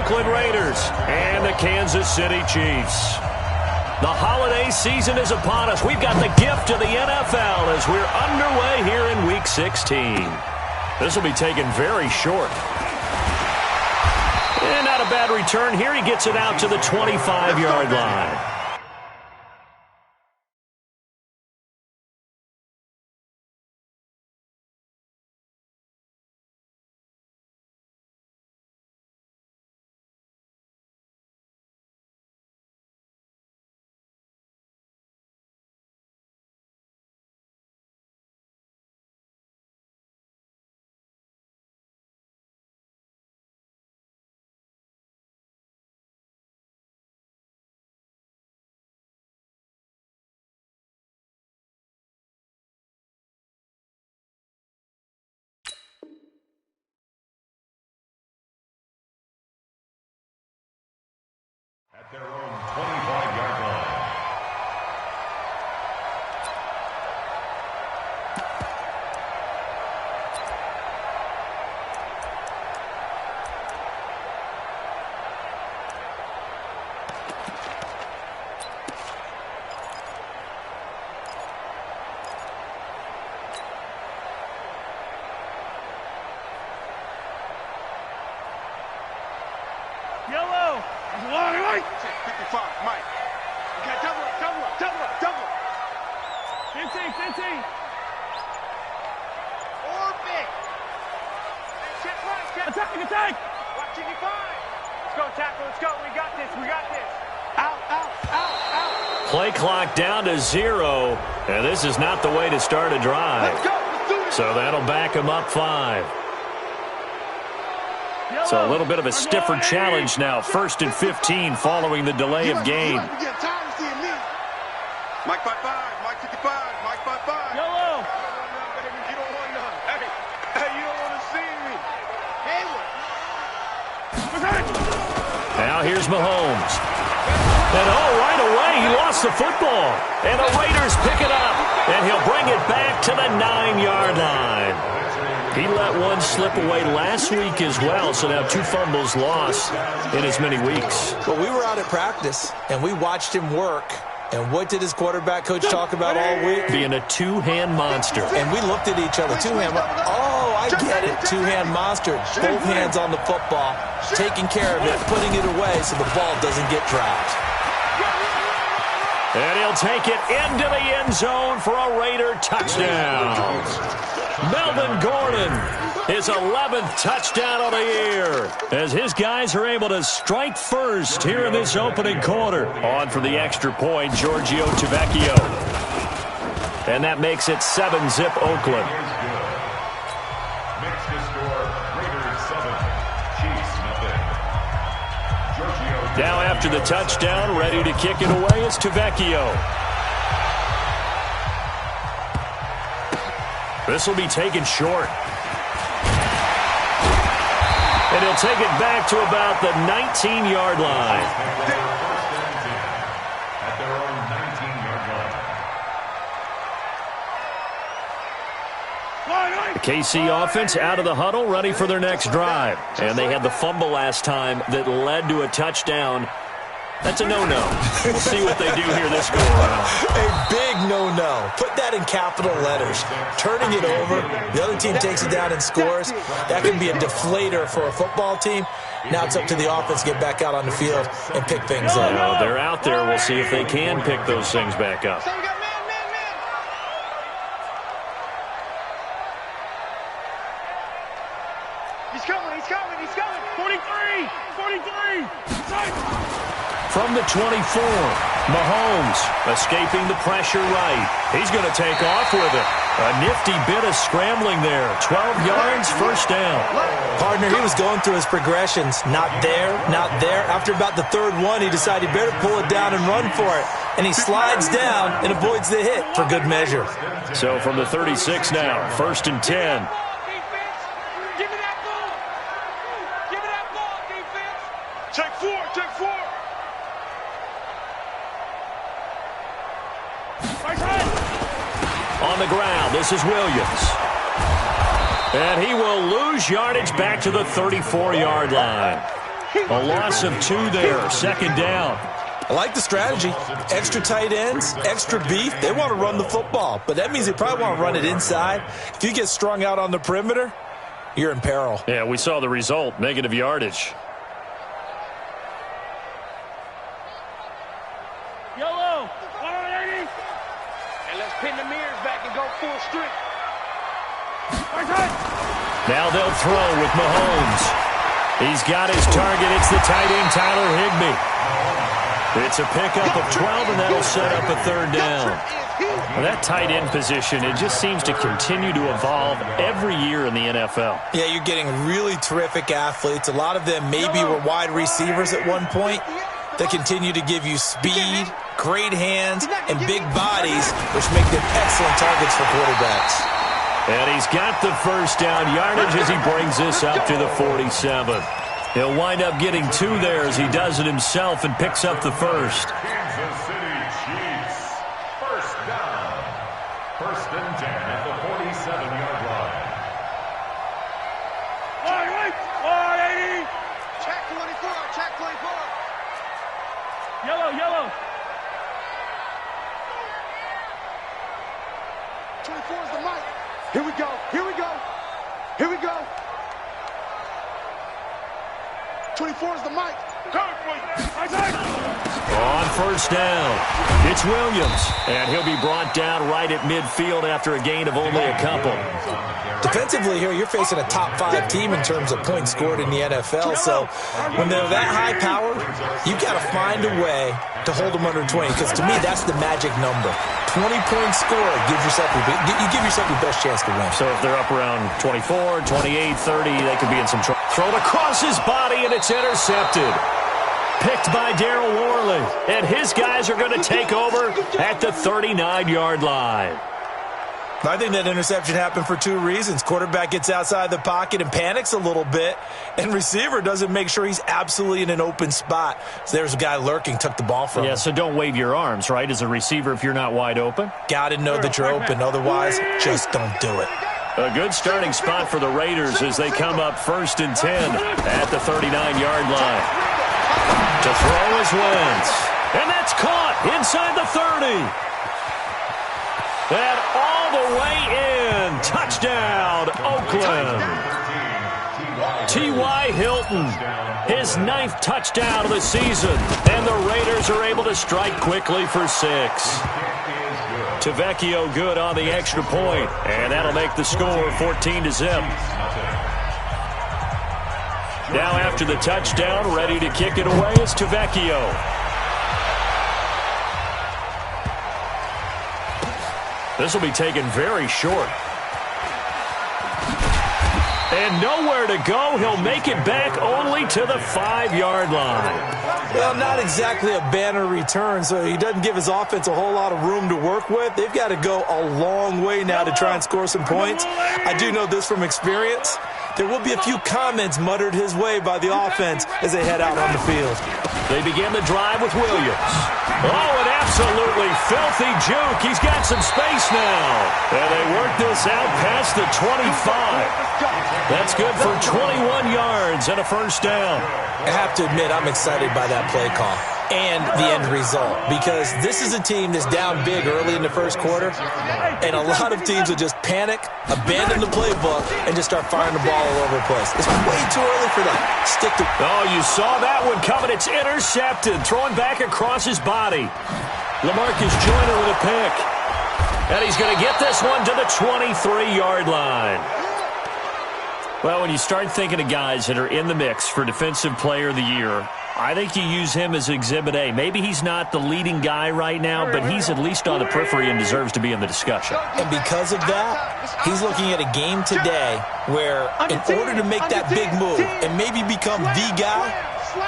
Oakland Raiders and the Kansas City Chiefs. The holiday season is upon us. We've got the gift of the NFL as we're underway here in Week 16. This will be taken very short. And not a bad return here. He gets it out to the 25-yard line. At their own 25-yard line. Yellow! Long, 55, Mike. Okay, double up. 15. Orbit. Check right. Attack! Watch 85. Let's go, tackle. Let's go. We got this. Out. Play clock down to 0. And this is not the way to start a drive. Let's go. Let's do it. So that'll back him up 5. So a little bit of a stiffer challenge now. 1st and 15 following the delay of game. Mike 55, Mike 55, Mike 55. Yellow! You don't want none. Hey, you don't want to see me. Now here's Mahomes. And right away, he lost the football. And the Raiders pick it up. And he'll bring it back to the 9-yard line. He let one slip away last week as well, so now 2 fumbles lost in as many weeks. Well, we were out at practice, and we watched him work. And what did his quarterback coach talk about all week? Being a 2-hand monster. And we looked at each other. 2-hand. Oh, I get it. 2-hand monster. Both hands on the football, taking care of it, putting it away so the ball doesn't get dropped. And he'll take it into the end zone for a Raider touchdown. Melvin Gordon, his 11th touchdown of the year, as his guys are able to strike first here in this opening quarter. On for the extra point, Giorgio Tavecchio. And that makes it 7-zip Oakland. Makes the score Raiders 7, Chiefs nothing. Giorgio Now after the touchdown, ready to kick it away is Tavecchio. This will be taken short. And he'll take it back to about the 19-yard line. at their own 19-yard line. The KC offense out of the huddle, ready for their next drive. And they had the fumble last time that led to a touchdown. That's a no-no. We'll see what they do here this go around. A big no-no. Put that in capital letters. Turning it over, the other team takes it down and scores. That can be a deflator for a football team. Now it's up to the offense to get back out on the field and pick things up. Well, they're out there. We'll see if they can pick those things back up. He's coming. 43! From the 24, Mahomes escaping the pressure right. He's going to take off with it. A nifty bit of scrambling there. 12 yards, first down. Partner, he was going through his progressions. Not there. After about the third one, he decided he better pull it down and run for it. And he slides down and avoids the hit for good measure. So from the 36 now, 1st and 10. Take four. On the ground, this is Williams. And he will lose yardage back to the 34-yard line. A loss of 2 there, second down. I like the strategy. Extra tight ends, extra beef. They want to run the football, but that means they probably want to run it inside. If you get strung out on the perimeter, you're in peril. Yeah, we saw the result, negative yardage. Yellow, 180. And let's pin the mirrors back and go full strength. Now they'll throw with Mahomes. He's got his target. It's the tight end, Tyler Higbee. It's a pickup of 12, and that'll set up a third down. Well, that tight end position, it just seems to continue to evolve every year in the NFL. Yeah, you're getting really terrific athletes. A lot of them maybe were wide receivers at one point. They continue to give you speed, great hands, and big bodies, which make them excellent targets for quarterbacks. And he's got the first down yardage as he brings this up to the 47. He'll wind up getting 2 there as he does it himself and picks up the first. Kansas City Chiefs. First down. First and 10 at the 47-yard line. 180. Check 24, check 24. Yellow, yellow. 24 is the mic. Here we go, here we go, here we go. 24 is the mic. On first down, it's Williams, and he'll be brought down right at midfield after a gain of only a couple. Defensively here, you're facing a top-5 team in terms of points scored in the NFL, so when they're that high-powered, you've got to find a way to hold them under 20, because to me, that's the magic number. 20-point score gives yourself you give yourself your best chance to win. So if they're up around 24, 28, 30, they could be in some trouble. Thrown across his body, and it's intercepted. Picked by Darryl Worley, and his guys are going to take over at the 39-yard line. I think that interception happened for 2 reasons. Quarterback gets outside the pocket and panics a little bit, and receiver doesn't make sure he's absolutely in an open spot. So there's a guy lurking, took the ball from him. Yeah, so don't wave your arms, right, as a receiver if you're not wide open. Got to know that you're open. Otherwise, just don't do it. A good starting spot for the Raiders as they come up first and 10 at the 39-yard line. To throw is Wentz. And that's caught inside the 30. And all the way in. Touchdown, Oakland. T.Y. Hilton, his 9th touchdown of the season. And the Raiders are able to strike quickly for 6. Tavecchio good on the extra point, and that'll make the score 14-0. Now after the touchdown, ready to kick it away is Tavecchio. This will be taken very short. And nowhere to go. He'll make it back only to the 5-yard line. Well, not exactly a banner return, so he doesn't give his offense a whole lot of room to work with. They've got to go a long way now to try and score some points. I do know this from experience. There will be a few comments muttered his way by the offense as they head out on the field. They begin the drive with Williams. Oh, an absolutely filthy juke. He's got some space now. And they work this out past the 25. That's good for 21 yards and a first down. I have to admit, I'm excited by that play call and the end result, because this is a team that's down big early in the first quarter, and a lot of teams will just panic, abandon the playbook, and just start firing the ball all over the place. It's way too early for that. Stick to... Oh, you saw that one coming. It's intercepted, throwing back across his body. LaMarcus Joyner with a pick. And he's going to get this one to the 23-yard line. Well, when you start thinking of guys that are in the mix for Defensive Player of the Year, I think you use him as Exhibit A. Maybe he's not the leading guy right now, but he's at least on the periphery and deserves to be in the discussion. And because of that, he's looking at a game today where in order to make that big move and maybe become the guy,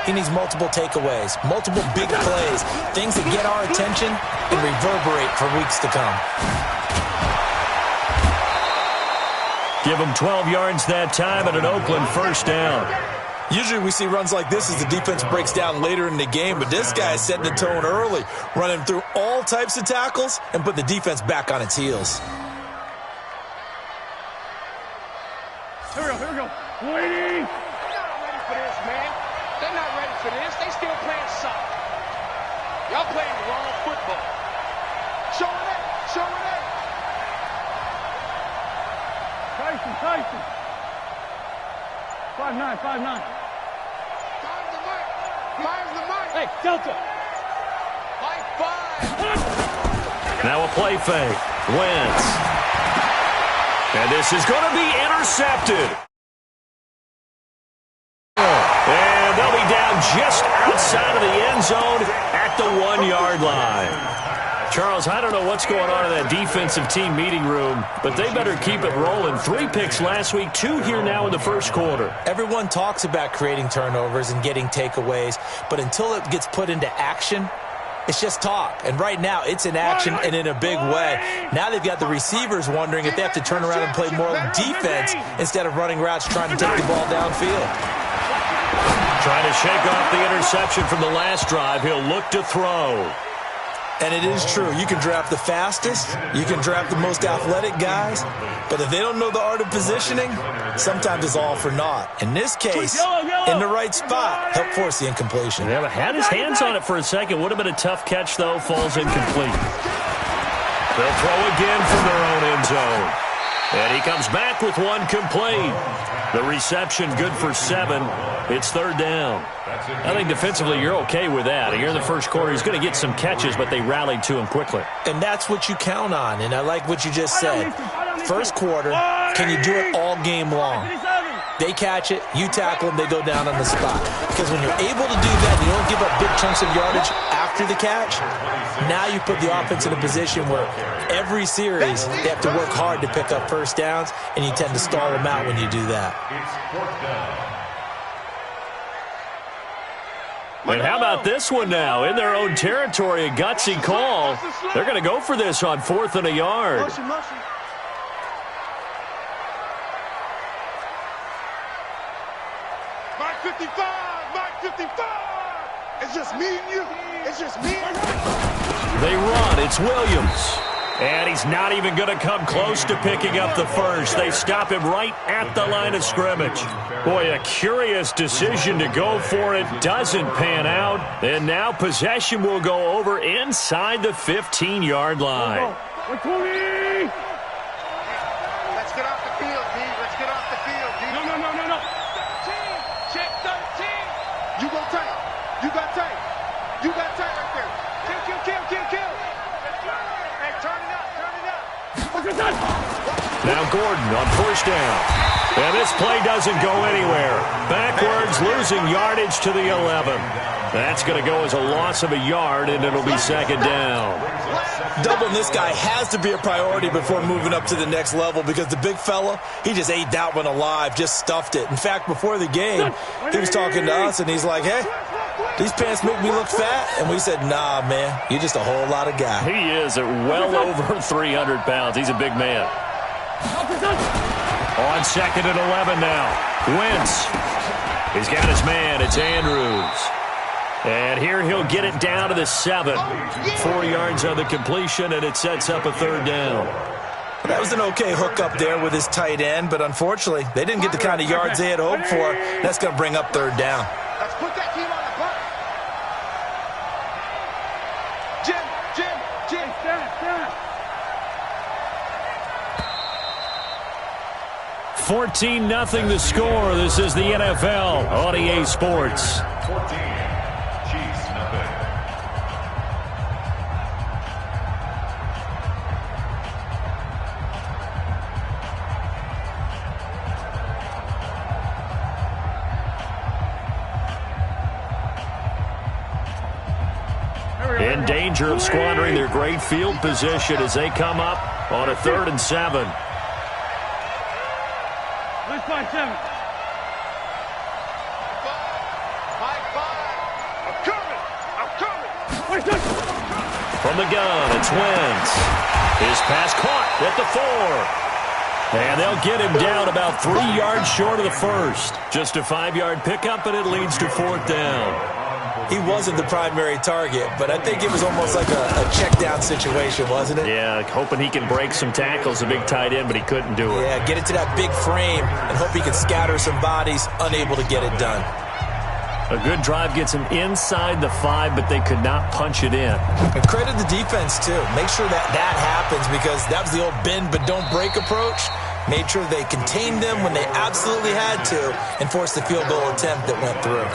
he needs multiple takeaways, multiple big plays, things that get our attention and reverberate for weeks to come. Give him 12 yards that time and an Oakland first down. Usually we see runs like this as the defense breaks down later in the game, but this guy is setting the tone early, running through all types of tackles and put the defense back on its heels. Here we go, here we go. Waiting. I'm not ready for this, man. They're for this. They still playing soft. Y'all playing the wrong football. Show it. Tyson. 5'9". Fires the mic. Hey, Delta. High five. Now a play fake. Wentz. And this is going to be intercepted. And they'll be down just outside of the end zone at the 1-yard line. Charles, I don't know what's going on in that defensive team meeting room, but they better keep it rolling. 3 picks last week, 2 here now in the first quarter. Everyone talks about creating turnovers and getting takeaways, but until it gets put into action, it's just talk. And right now, it's in action and in a big way. Now they've got the receivers wondering if they have to turn around and play more defense instead of running routes trying to take the ball downfield. Trying to shake off the interception from the last drive. He'll look to throw. And it is true. You can draft the fastest. You can draft the most athletic guys. But if they don't know the art of positioning, sometimes it's all for naught. In this case, in the right spot, help force the incompletion. Yeah, had his hands on it for a second. Would have been a tough catch, though. Falls incomplete. They'll throw again from their own end zone. And he comes back with one complete. The reception good for 7. It's 3rd down. I think defensively you're okay with that. Here in the first quarter, he's going to get some catches, but they rallied to him quickly. And that's what you count on, and I like what you just said. First quarter, can you do it all game long? They catch it, you tackle them, they go down on the spot. Because when you're able to do that, you don't give up big chunks of yardage after the catch, now you put the offense in a position where every series they have to work hard to pick up first downs, and you tend to stall them out when you do that. And how about this one now? In their own territory, a gutsy call. They're going to go for this on 4th and a yard. Mike 55. It's just me and you. They run. It's Williams. And he's not even going to come close to picking up the first. They stop him right at the line of scrimmage. Boy, a curious decision to go for it. Doesn't pan out. And now possession will go over inside the 15-yard line. Let's get off the field, D. Let's get off the field, D. No. 13. Check 13. You go tight. You got tight right there. Kill. Hey, turn it up. Now Gordon on 1st down. And this play doesn't go anywhere. Backwards, losing yardage to the 11. That's going to go as a loss of a yard, and it'll be 2nd down. Doubling this guy has to be a priority before moving up to the next level, because the big fella, he just ate that one alive, just stuffed it. In fact, before the game, he was talking to us, and he's like, hey, these pants make me look fat. And we said, nah, man, you're just a whole lot of guy. He is at well over 300 pounds. He's a big man. On 2nd and 11 now. Wentz. He's got his man. It's Andrews. And here he'll get it down to the 7. 4 yards on the completion, and it sets up a 3rd down. That was an okay hook up there with his tight end, but unfortunately, they didn't get the kind of yards they had hoped for. That's going to bring up 3rd down. Let's put that team on the bus. Jim. 14-0 the score. This is the NFL on EA Sports. 14, Chiefs, nothing. In danger of squandering their great field position as they come up on a 3rd and 7. Let's find 7. Mike 5. I'm coming. From the gun, it's Wentz. His pass caught at the 4. And they'll get him down about 3 yards short of the first. Just a 5-yard pickup, and it leads to 4th down. He wasn't the primary target, but I think it was almost like a check-down situation, wasn't it? Yeah, hoping he can break some tackles, a big tight end, but he couldn't do it. Yeah, get into that big frame and hope he can scatter some bodies, unable to get it done. A good drive gets them inside the 5, but they could not punch it in. And credit the defense, too. Make sure that happens, because that was the old bend but don't break approach. Made sure they contained them when they absolutely had to and forced the field goal attempt that went through.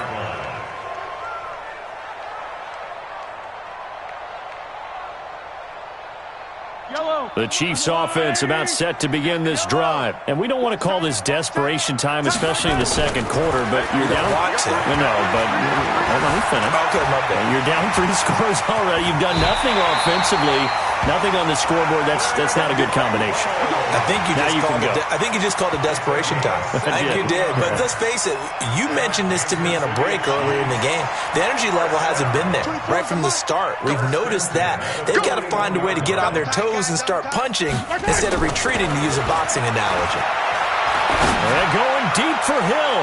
The Chiefs offense about set to begin this drive. And we don't want to call this desperation time, especially in the second quarter, but you're down. No, but hold on, we finished. Okay. You're down 3 scores already. You've done nothing offensively, nothing on the scoreboard. That's not a good combination. I think you just called it desperation time. I think you did. But let's face it, you mentioned this to me in a break earlier in the game. The energy level hasn't been there right from the start. We've noticed that. They've got to find a way to get on their toes and start punching instead of retreating, to use a boxing analogy. They're going deep for Hill.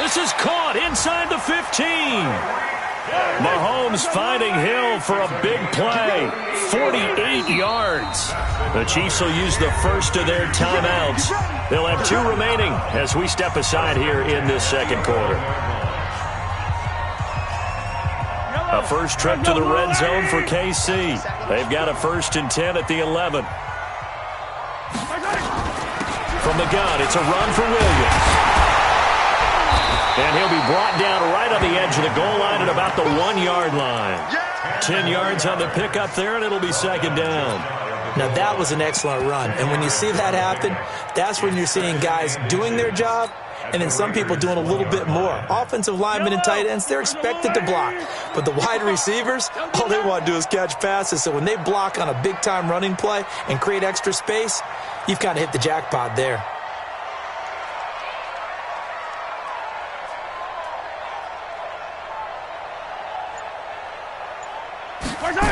This is caught inside the 15. Mahomes finding Hill for a big play. 48 yards. The Chiefs will use the first of their timeouts. They'll have 2 remaining as we step aside here in this second quarter. A first trip to the red zone for KC. They've got a 1st and 10 at the 11. From the gun, it's a run for Williams. And he'll be brought down right on the edge of the goal line at about the 1-yard line. 10 yards on the pickup there, and it'll be second down. Now, that was an excellent run. And when you see that happen, that's when you're seeing guys doing their job, and then some people doing a little bit more. Offensive linemen and tight ends, they're expected to block. But the wide receivers, all they want to do is catch passes. So when they block on a big-time running play and create extra space, you've kind of hit the jackpot there.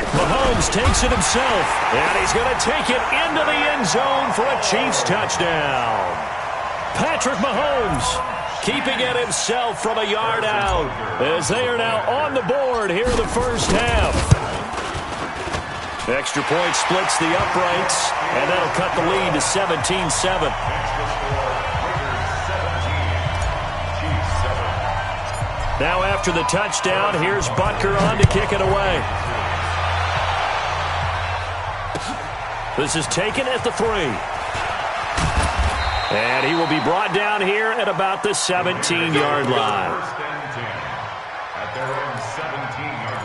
Mahomes takes it himself, and he's going to take it into the end zone for a Chiefs touchdown. Patrick Mahomes keeping it himself from a yard out as they are now on the board here in the first half. Extra point splits the uprights, and that'll cut the lead to 17-7. Now after the touchdown, here's Butker on to kick it away. This is taken at the 3. And he will be brought down here at about the 17-yard line. First and 10 at their own 17-yard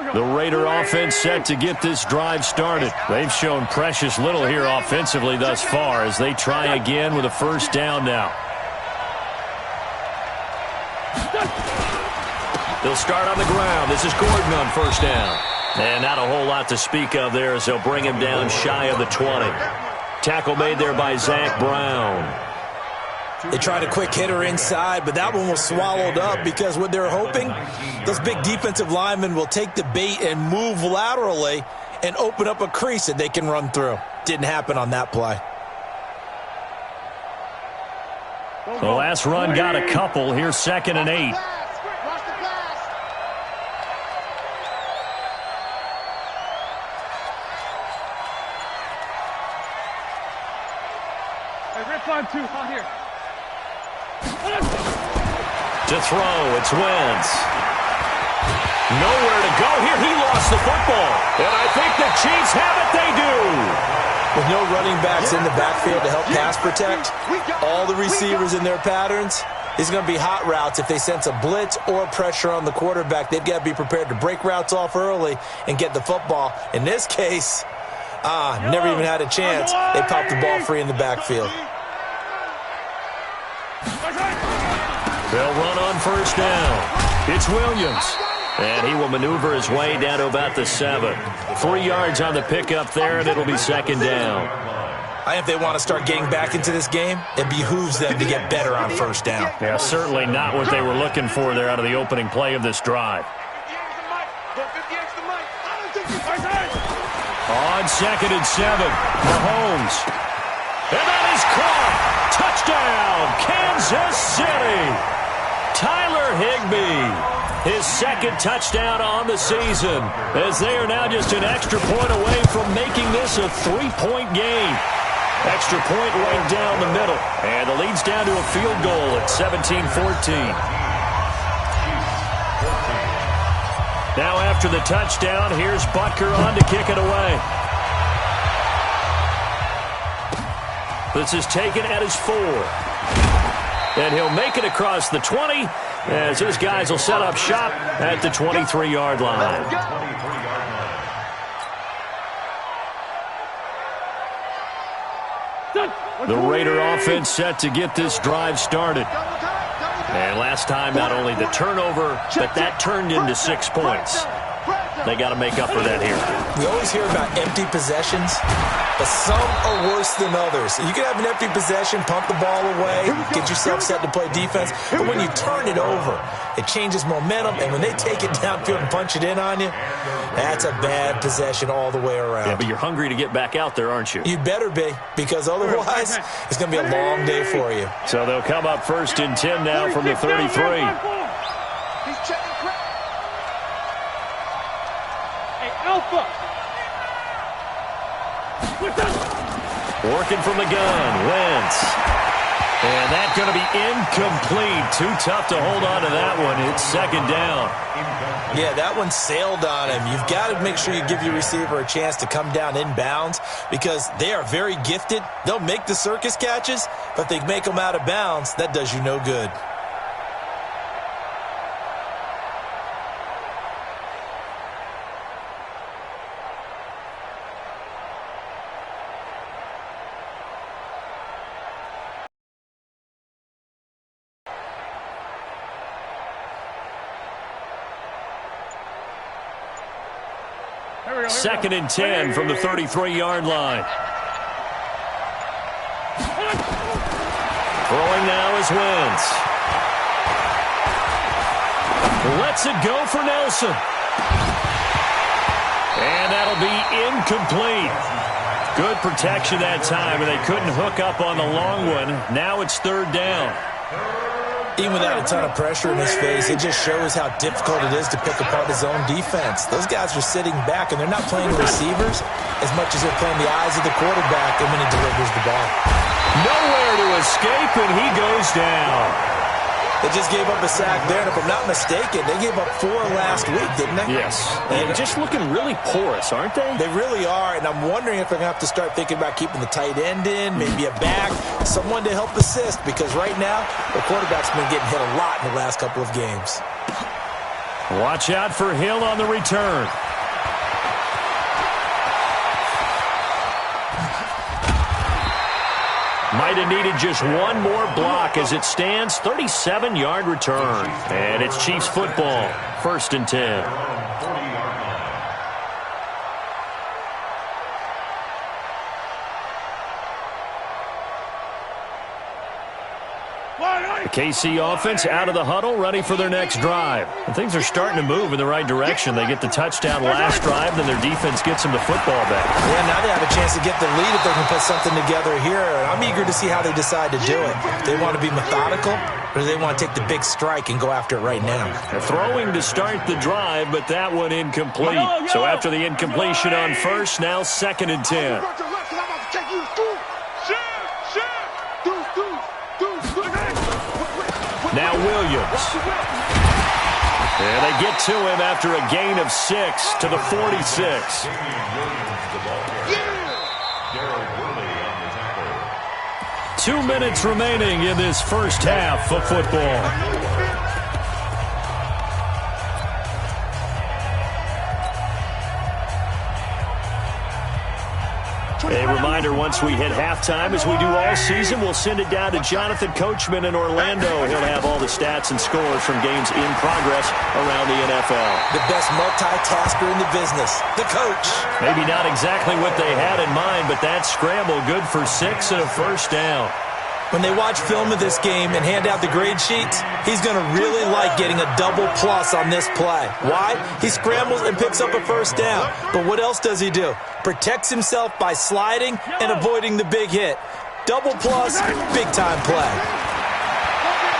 line. The Raider offense set to get this drive started. They've shown precious little here offensively thus far as they try again with a first down now. They'll start on the ground. This is Gordon on first down. And not a whole lot to speak of there as they'll bring him down shy of the 20. Tackle made there by Zach Brown. They tried a quick hitter inside, but that one was swallowed up because what they're hoping, those big defensive linemen will take the bait and move laterally and open up a crease that they can run through. Didn't happen on that play. The last run got a couple. Here's 2nd and 8. To throw, it's Wentz. Nowhere to go here. He lost the football. And I think the Chiefs have it. They do. With no running backs in the backfield to help pass protect, all the receivers in their patterns, it's going to be hot routes. If they sense a blitz or pressure on the quarterback, they've got to be prepared to break routes off early and get the football. In this case, never even had a chance. They popped the ball free in the backfield. They'll run on first down. It's Williams. And he will maneuver his way down to about the 7. 3 yards on the pickup there, and it'll be second down. I think if they want to start getting back into this game, it behooves them to get better on first down. Yeah, certainly not what they were looking for there out of the opening play of this drive. On 2nd and 7, Mahomes. And that is caught. Touchdown, Kansas City. Tyler Higbee. his second touchdown on the season, as they are now just an extra point away from making this a 3-point game. Extra point right down the middle, and the lead's down to a field goal at 17-14. Now after the touchdown, here's Butker on to kick it away. This is taken at his 4. And he'll make it across the 20 as his guys will set up shop at the 23-yard line. The Raider offense set to get this drive started. And last time, not only the turnover, but that turned into 6 points. They got to make up for that here. We always hear about empty possessions, but some are worse than others. You can have an empty possession, pump the ball away, get yourself set to play defense, but when you turn it over, it changes momentum, and when they take it downfield and punch it in on you, that's a bad possession all the way around. Yeah, but you're hungry to get back out there, aren't you? You better be, because otherwise it's going to be a long day for you. So they'll come up 1st and 10 now from the 33. He's checking crap. Hey, Alpha. Working from the gun, Wentz. And that's going to be incomplete. Too tough to hold on to that one. It's 2nd down. Yeah, that one sailed on him. You've got to make sure you give your receiver a chance to come down inbounds because they are very gifted. They'll make the circus catches, but if they make them out of bounds, that does you no good. Second and 10 from the 33-yard line. Throwing now is Wentz. Lets it go for Nelson. And that'll be incomplete. Good protection that time, and they couldn't hook up on the long one. Now it's 3rd down. Even without a ton of pressure in his face, it just shows how difficult it is to pick apart his own defense. Those guys are sitting back, and they're not playing receivers as much as they're playing the eyes of the quarterback and when he delivers the ball. Nowhere to escape, and he goes down. They just gave up a sack there, and if I'm not mistaken, they gave up 4 last week, didn't they? Yes. And just looking really porous, aren't they? They really are, and I'm wondering if they're going to have to start thinking about keeping the tight end in, maybe a back, someone to help assist, because right now, the quarterback's been getting hit a lot in the last couple of games. Watch out for Hill on the return. Might have needed just one more block as it stands. 37-yard return. And it's Chiefs football. 1st and 10. The KC offense out of the huddle, ready for their next drive. And things are starting to move in the right direction. They get the touchdown last drive, then their defense gets them the football back. Yeah, now they have a chance to get the lead if they can put something together here. And I'm eager to see how they decide to do it. Do they want to be methodical, or do they want to take the big strike and go after it right now? They're throwing to start the drive, but that one incomplete. So after the incompletion on 1st, now 2nd and 10. Now Williams. And they get to him after a gain of 6 to the 46. 2 minutes remaining in this first half of football. A reminder, once we hit halftime, as we do all season, we'll send it down to Jonathan Coachman in Orlando. He'll have all the stats and scores from games in progress around the NFL. The best multitasker in the business, the coach. Maybe not exactly what they had in mind, but that scramble good for 6 and a 1st down. When they watch film of this game and hand out the grade sheets, he's going to really like getting a double plus on this play. Why? He scrambles and picks up a 1st down. But what else does he do? Protects himself by sliding and avoiding the big hit. Double plus, big-time play.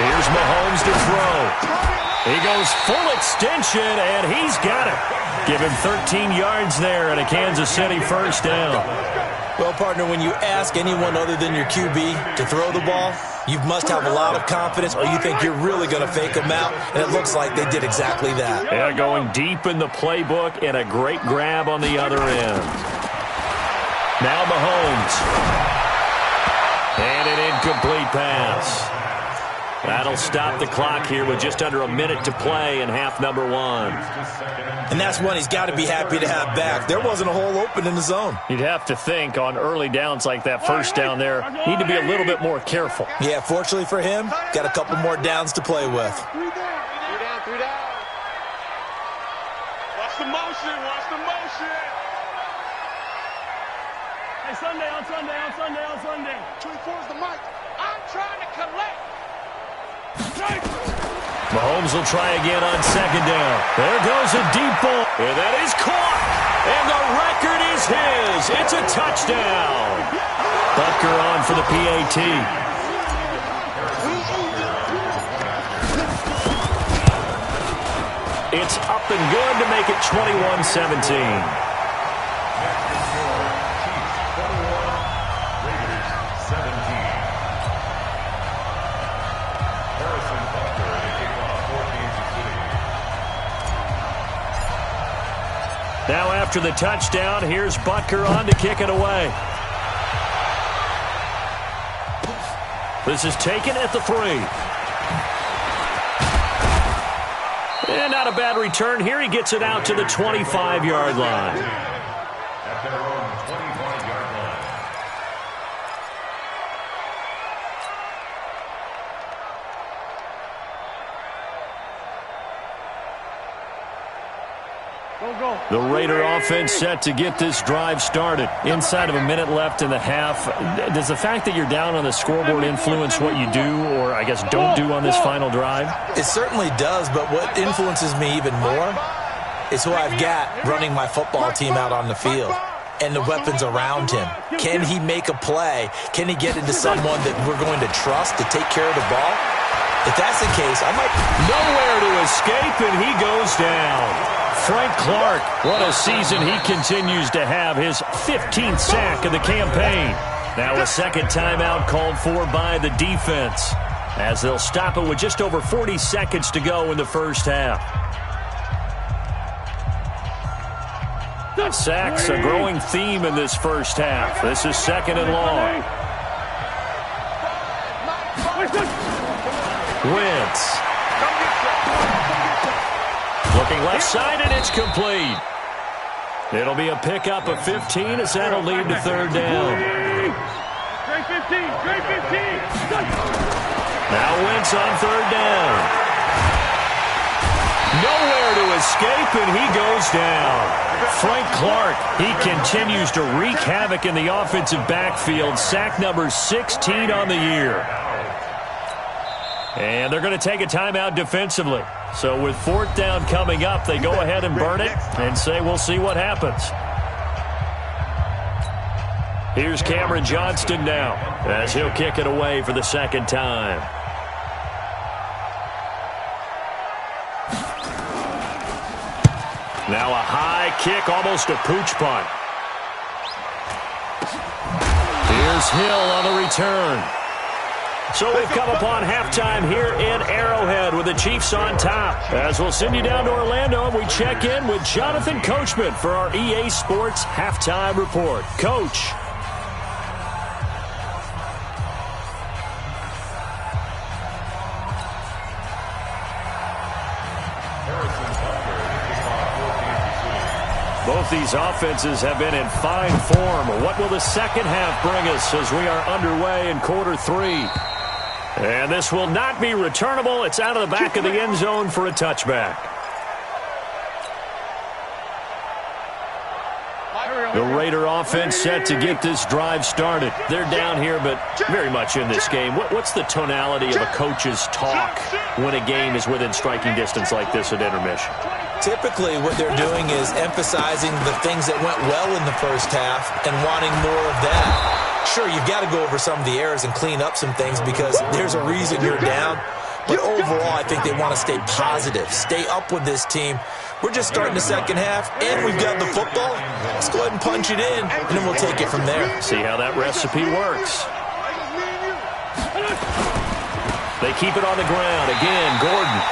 Here's Mahomes to throw. He goes full extension, and he's got it. Give him 13 yards there and a Kansas City first down. Well, partner, when you ask anyone other than your QB to throw the ball, you must have a lot of confidence or you think you're really going to fake them out, and it looks like they did exactly that. Yeah, going deep in the playbook and a great grab on the other end. Now Mahomes. And an incomplete pass. That'll stop the clock here with just under a minute to play in half number one. And that's one he's got to be happy to have back. There wasn't a hole open in the zone. You'd have to think on early downs like that first down there, need to be a little bit more careful. Yeah, fortunately for him, got a couple more downs to play with. 3 down. Watch the motion. Hey, on Sunday. 24's the mic. I'm trying to collect. Mahomes will try again on second down. There goes a deep ball. And that is caught. And the record is his. It's a touchdown. Butker on for the PAT. It's up and good to make it 21-17. Now after the touchdown, here's Butker on to kick it away. This is taken at the 3. And not a bad return here. He gets it out to the 25-yard line. At their own 25-yard line. The Raider offense set to get this drive started. Inside of a minute left in the half. Does the fact that you're down on the scoreboard influence what you do, or I guess don't do on this final drive? It certainly does, but what influences me even more is who I've got running my football team out on the field and the weapons around him. Can he make a play? Can he get into someone that we're going to trust to take care of the ball? If that's the case, I might... Nowhere to escape, and he goes down. Frank Clark, what a season he continues to have, his 15th sack of the campaign. Now a second timeout called for by the defense, as they'll stop it with just over 40 seconds to go in the first half. Sacks, a growing theme in this first half. This is second and long. Wentz. Looking left side, and it's complete. It'll be a pickup of 15 as that'll lead to third down. Straight 15. Now Wentz on third down. Nowhere to escape, and he goes down. Frank Clark, he continues to wreak havoc in the offensive backfield. Sack number 16 on the year. And they're going to take a timeout defensively. So with fourth down coming up, they go ahead and burn it and say we'll see what happens. Here's Cameron Johnston now as he'll kick it away for the second time. Now a high kick, almost a pooch punt. Here's Hill on the return. So we've come upon halftime here in Arrowhead with the Chiefs on top. As we'll send you down to Orlando and we check in with Jonathan Coachman for our EA Sports Halftime Report. Coach. Both these offenses have been in fine form. What will the second half bring us as we are underway in quarter 3? And this will not be returnable. It's out of the back of the end zone for a touchback. The Raider offense set to get this drive started. They're down here, but very much in this game. What's the tonality of a coach's talk when a game is within striking distance like this at intermission? Typically, what they're doing is emphasizing the things that went well in the first half and wanting more of that. Sure, you've got to go over some of the errors and clean up some things because there's a reason you're down. But overall, I think they want to stay positive, stay up with this team. We're just starting the second half, and we've got the football. Let's go ahead and punch it in, and then we'll take it from there. See how that recipe works. They keep it on the ground. Again, Gordon.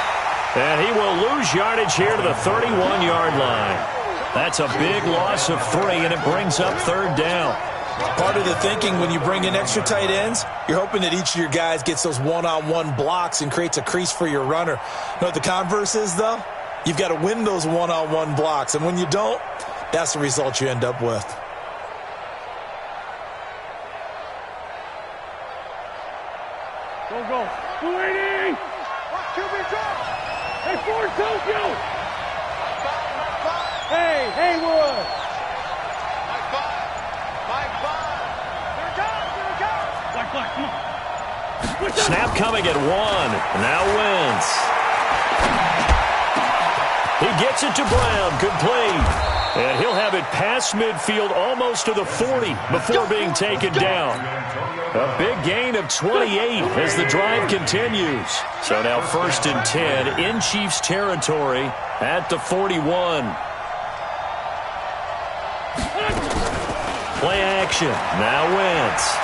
And he will lose yardage here to the 31-yard line. That's a big loss of 3, and it brings up third down. Part of the thinking when you bring in extra tight ends, you're hoping that each of your guys gets those one-on-one blocks and creates a crease for your runner. You know what the converse is, though? You've got to win those one-on-one blocks, and when you don't, that's the result you end up with. Go. 280. Hey, Ford, Tokyo. Hey, Haywood. Black, come on. Snap coming at 1. Now Wentz. He gets it to Brown. Complete. And he'll have it past midfield almost to the 40 before being taken down. A big gain of 28 as the drive continues. So now 1st and 10 in Chiefs territory at the 41. Play action. Now Wentz.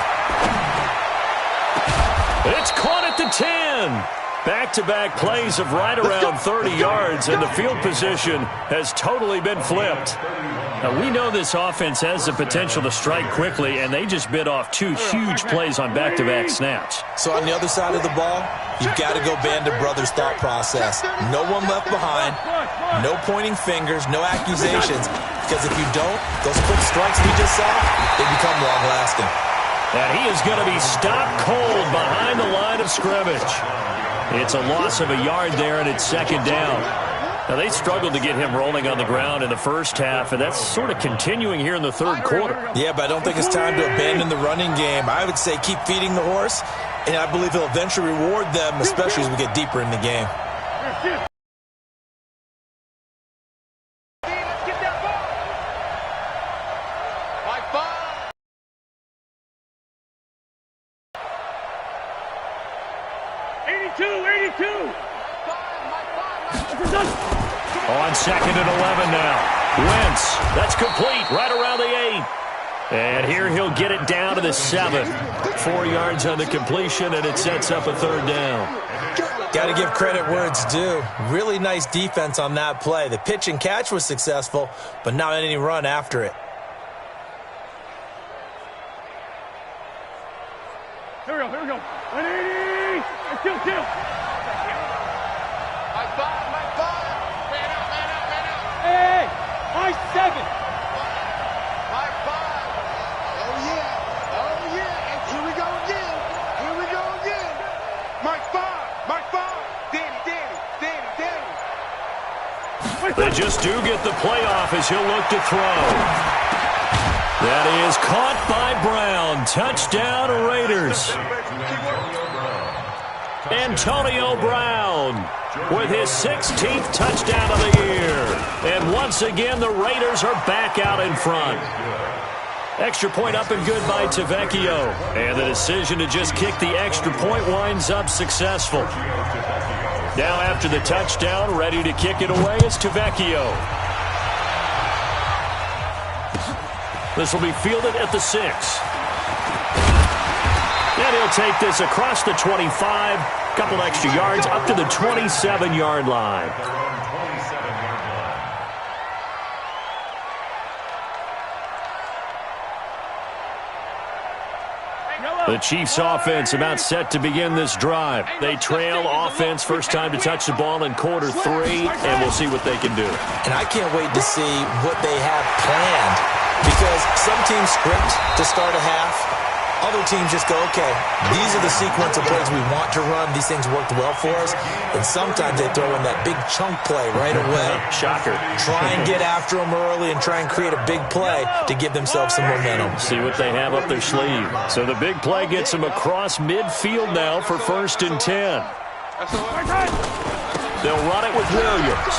It's caught at the 10. Back-to-back plays of right around 30 yards, and the field position has totally been flipped. Now, we know this offense has the potential to strike quickly, and they just bit off 2 huge plays on back-to-back snaps. So on the other side of the ball, you've got to go Band of Brothers thought process. No one left behind, no pointing fingers, no accusations, because if you don't, those quick strikes we just saw, they become long-lasting. And he is going to be stopped cold behind the line of scrimmage. It's a loss of a yard there, and it's 2nd down. Now, they struggled to get him rolling on the ground in the first half, and that's sort of continuing here in the third quarter. Yeah, but I don't think it's time to abandon the running game. I would say keep feeding the horse, and I believe he'll eventually reward them, especially as we get deeper in the game. On 2nd and 11 now. Wentz, that's complete right around the 8. And here he'll get it down to the 7. 4 yards on the completion, and it sets up a 3rd down. Got to give credit where it's due. Really nice defense on that play. The pitch and catch was successful, but not any run after it. Here we go. 180. Kill. Hey, my 7. My 5. Oh, yeah. And here we go again. My 5. Danny. They just do get the playoff as he'll look to throw. That is caught by Brown. Touchdown, Raiders. Antonio Brown with his 16th touchdown of the year. And once again, the Raiders are back out in front. Extra point up and good by Tavecchio. And the decision to just kick the extra point winds up successful. Now after the touchdown, ready to kick it away is Tavecchio. This will be fielded at the 6. And he'll take this across the 25. Couple extra yards up to the 27-yard line. The Chiefs offense about set to begin this drive. They trail offense first time to touch the ball in quarter 3, and we'll see what they can do. And I can't wait to see what they have planned, because some teams script to start a half. Other teams just go, okay, these are the sequence of plays we want to run. These things worked well for us. And sometimes they throw in that big chunk play right away. Shocker. Try and get after them early and try and create a big play to give themselves some momentum. See what they have up their sleeve. So the big play gets them across midfield now for 1st and 10. They'll run it with Williams.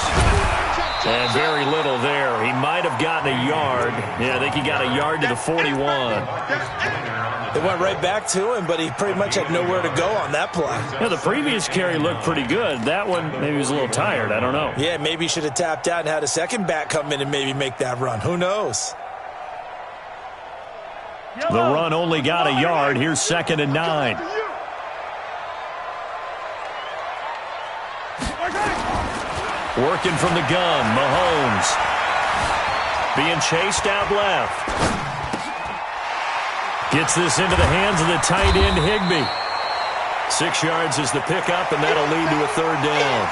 And very little there. He might have gotten a yard. Yeah, I think he got a yard to the 41. They went right back to him, but he pretty much had nowhere to go on that play. Yeah, the previous carry looked pretty good. That one, maybe he was a little tired. I don't know. Yeah, maybe he should have tapped out and had a second back come in and maybe make that run. Who knows? The run only got a yard. Here's 2nd and 9. Working from the gun, Mahomes. Being chased out left. Gets this into the hands of the tight end, Higbee. 6 yards is the pickup, and that'll lead to a 3rd down.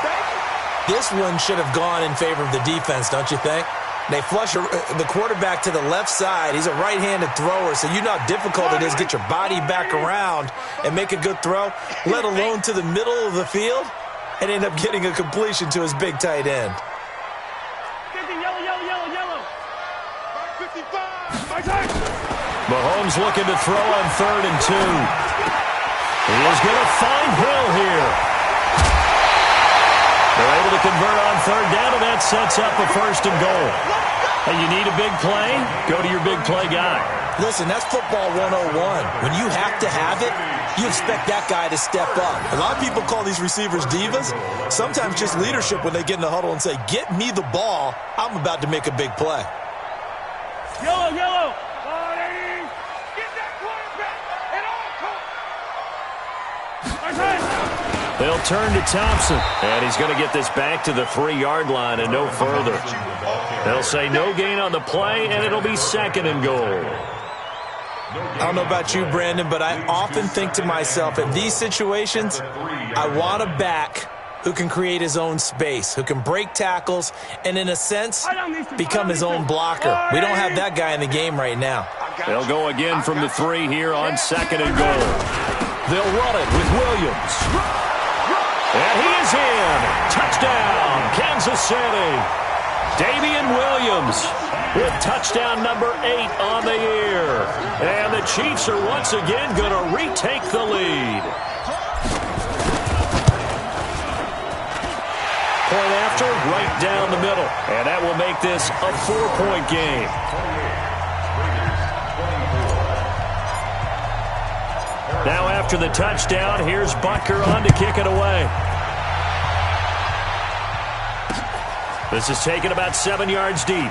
This one should have gone in favor of the defense, don't you think? They flush the quarterback to the left side. He's a right-handed thrower, so you know how difficult it is to get your body back around and make a good throw, let alone to the middle of the field, and end up getting a completion to his big tight end. Yellow. 55. Mahomes looking to throw on 3rd and 2. He is going to find Hill here. They're able to convert on 3rd down, and that sets up a 1st and goal. Hey, you need a big play? Go to your big play guy. Listen, that's football 101. When you have to have it, you expect that guy to step up. A lot of people call these receivers divas. Sometimes just leadership when they get in the huddle and say, get me the ball. I'm about to make a big play. Yellow. Get that quarterback at all costs. They'll turn to Thompson, and he's going to get this back to the 3-yard line and no further. They'll say no gain on the play, and it'll be 2nd and goal. I don't know about you, Brandon, but I often think to myself, in these situations, I want a back who can create his own space, who can break tackles, and in a sense, become his own blocker. We don't have that guy in the game right now. They'll go again from the 3 here on 2nd and goal. They'll run it with Williams. And he is in. Touchdown, Kansas City. Damian Williams with touchdown number 8 on the year. And the Chiefs are once again going to retake the lead. Point after, right down the middle. And that will make this a 4-point game. Now after the touchdown, here's Butker on to kick it away. This is taken about 7 yards deep.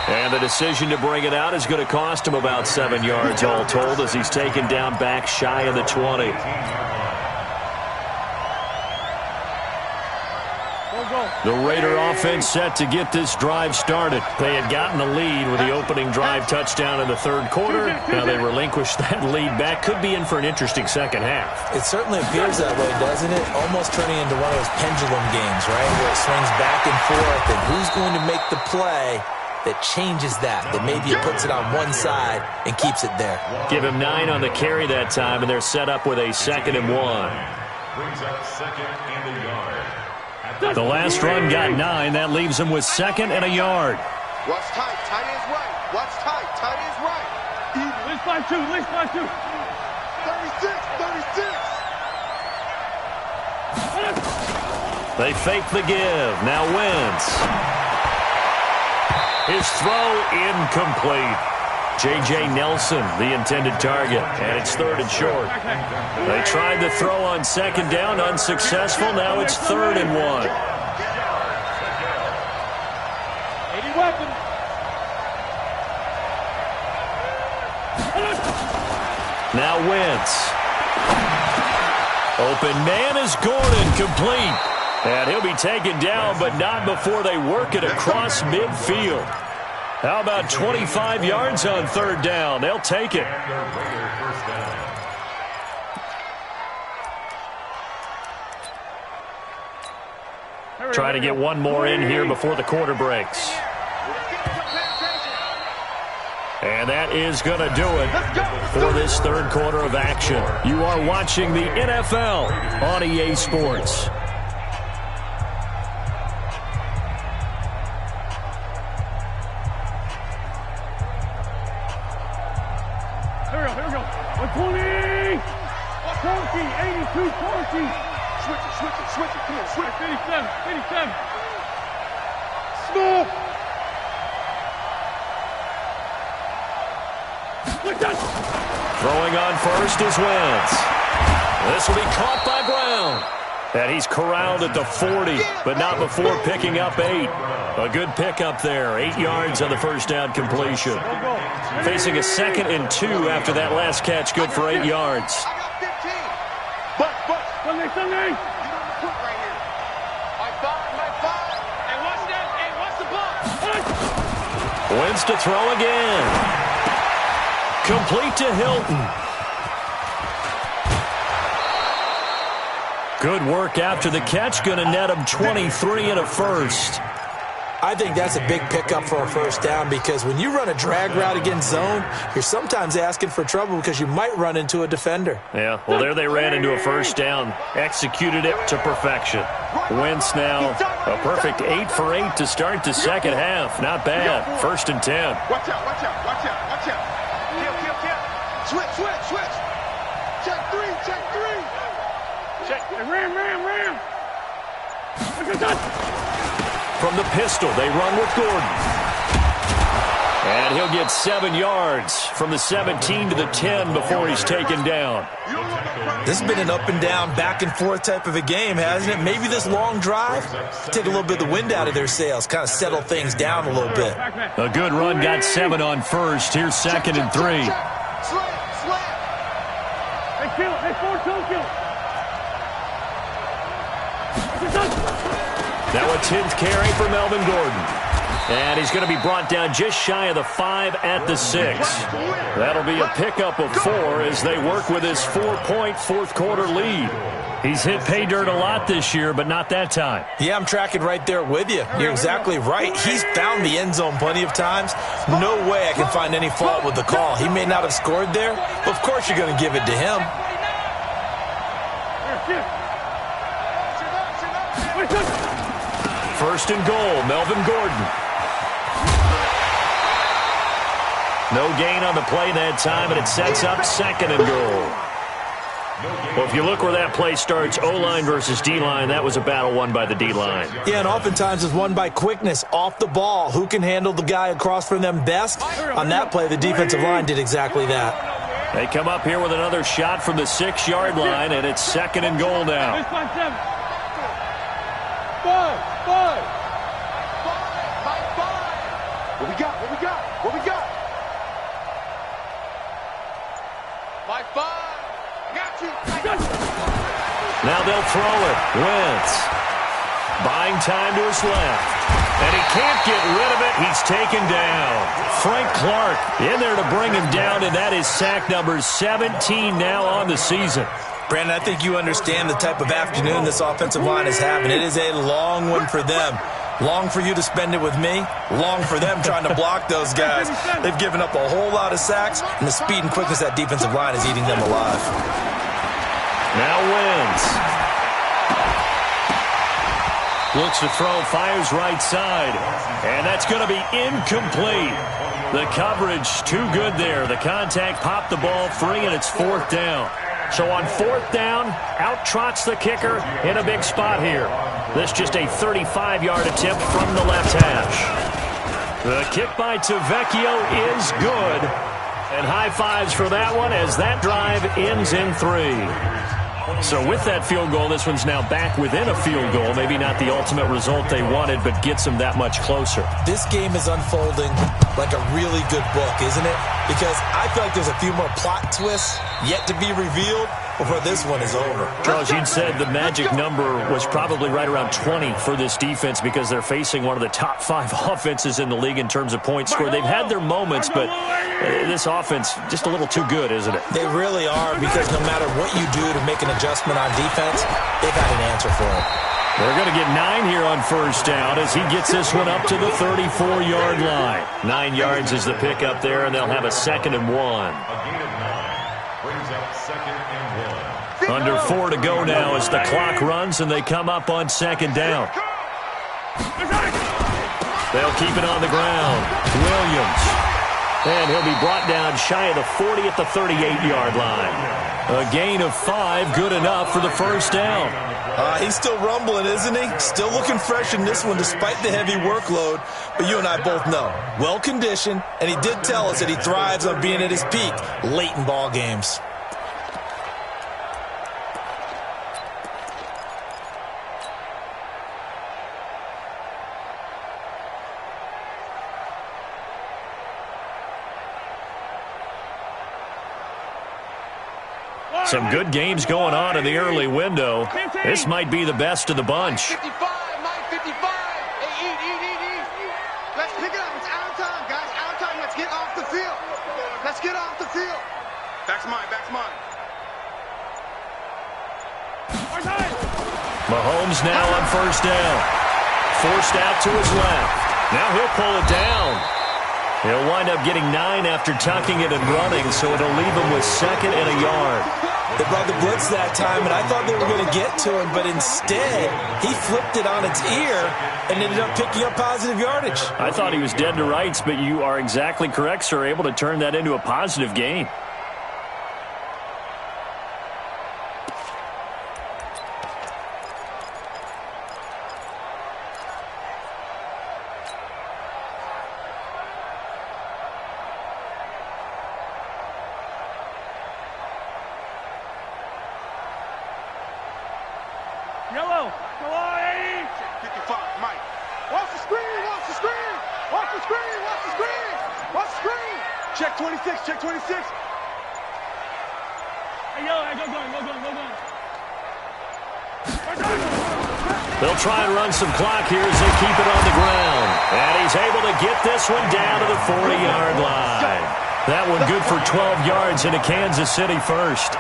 And the decision to bring it out is going to cost him about 7 yards all told as he's taken down back shy of the 20. The Raider offense set to get this drive started. They had gotten the lead with the opening drive touchdown in the 3rd quarter. Now they relinquished that lead back. Could be in for an interesting second half. It certainly appears that way, doesn't it? Almost turning into one of those pendulum games, right? Where it swings back and forth, and who's going to make the play that changes that maybe it puts it on one side and keeps it there. Give him 9 on the carry that time, and they're set up with a 2nd and 1. Brings up 2nd and a yard. The last run got 9. That leaves him with 2nd and a yard. Watch tight. Tight end's right. Watch tight. Tight end's right. Let's find two. 36. They fake the give. Now Wentz. His throw incomplete. J.J. Nelson, the intended target, and it's 3rd and short. They tried to throw on 2nd down, unsuccessful. Now it's 3rd and 1. 80 weapons. Now Wentz. Open man is Gordon, complete. And he'll be taken down, but not before they work it across midfield. How about 25 yards on 3rd down? They'll take it. Try to get one more in here before the quarter breaks. And that is going to do it for this 3rd quarter of action. You are watching the NFL on EA Sports. Here we go. 120. 82, 40. Switch it. Come on, switch it. 57. move. Like that. Throwing on first is Wentz. This will be caught by Brown. And he's corralled at the 40, but not before picking up 8. A good pickup there. 8 yards on the first down completion. Facing a 2nd and 2 after that last catch. Good for 8 yards. I got 15. Sunday. You know the put right here. My five. Hey, watch that. Hey, watch the ball. Wentz to throw again. Complete to Hilton. Good work after the catch. Going to net him 23 and a first. I think that's a big pickup for a first down because when you run a drag route against zone, you're sometimes asking for trouble because you might run into a defender. Yeah, well, there they ran into a first down. Executed it to perfection. Wentz now a perfect 8 for 8 to start the second half. Not bad. 1st and 10. Watch out. Kill. Switch. Check three. Check. Ram. Look at that. From the pistol, they run with Gordon. And he'll get 7 yards from the 17 to the 10 before he's taken down. This has been an up and down, back and forth type of a game, hasn't it? Maybe this long drive, take a little bit of the wind out of their sails, kind of settle things down a little bit. A good run, got 7 on first. Here's 2nd and 3. Slam. Hey, kill. Hey, 4-2 kill. Now a 10th carry for Melvin Gordon. And he's going to be brought down just shy of the 5 at the 6. That'll be a pickup of 4 as they work with his 4-point fourth-quarter lead. He's hit pay dirt a lot this year, but not that time. Yeah, I'm tracking right there with you. You're exactly right. He's found the end zone plenty of times. No way I can find any fault with the call. He may not have scored there, but of course you're going to give it to him. First and goal, Melvin Gordon. No gain on the play that time, and it sets up 2nd and goal. Well, if you look where that play starts, O-line versus D-line, that was a battle won by the D-line. Yeah, and oftentimes it's won by quickness, off the ball. Who can handle the guy across from them best? On that play, the defensive line did exactly that. They come up here with another shot from the 6-yard line, and it's 2nd and goal now. Five. What we got? My 5. Got you. Now they'll throw it. Wentz buying time to his left. And he can't get rid of it. He's taken down. Frank Clark in there to bring him down, and that is sack number 17 now on the season. Brandon, I think you understand the type of afternoon this offensive line is having. It is a long one for them. Long for you to spend it with me. Long for them trying to block those guys. They've given up a whole lot of sacks, and the speed and quickness of that defensive line is eating them alive. Now Wentz. Looks to throw, fires right side. And that's going to be incomplete. The coverage too good there. The contact popped the ball free, and it's 4th down. So on 4th down, out trots the kicker in a big spot here. This just a 35-yard attempt from the left hash. The kick by Tavecchio is good. And high fives for that one as that drive ends in 3. So with that field goal, this one's now back within a field goal. Maybe not the ultimate result they wanted, but gets them that much closer. This game is unfolding like a really good book, isn't it? Because I feel like there's a few more plot twists yet to be revealed before this one is over. Charles, you'd said the magic number was probably right around 20 for this defense because they're facing one of the top 5 offenses in the league in terms of points scored. They've had their moments, but this offense just a little too good, isn't it? They really are, because no matter what you do to make an adjustment on defense, they've got an answer for it. They're going to get 9 here on first down as he gets this one up to the 34-yard line. 9 yards is the pickup there, and they'll have a 2nd and 1. Brings up 2nd and 1. Under 4 to go now as the clock runs, and they come up on 2nd down. They'll keep it on the ground. Williams And he'll be brought down shy of the 40 at the 38-yard line. A gain of 5, good enough for the first down. He's still rumbling, isn't he? Still looking fresh in this one despite the heavy workload. But you and I both know, well-conditioned, and he did tell us that he thrives on being at his peak late in ball games. Some good games going on in the early window. This might be the best of the bunch. 55, Mike 55. Hey, eat. Let's pick it up. It's out of time, guys. Out of time. Let's get off the field. Let's get off the field. Back's mine. Mahomes now on first down. Forced out to his left. Now he'll pull it down. He'll wind up getting 9 after tucking it and running, so it'll leave him with 2nd and a yard. They brought the blitz that time, and I thought they were going to get to him, but instead, he flipped it on its ear and ended up picking up positive yardage. I thought he was dead to rights, but you are exactly correct, sir, able to turn that into a positive gain. Yellow. Come on, 80. 55, Mike. Watch the screen. Check 26. Hey, yellow, hey, go gun. They'll try and run some clock here as they keep it on the ground. And he's able to get this one down to the 40-yard line. That one good for 12 yards into Kansas City first.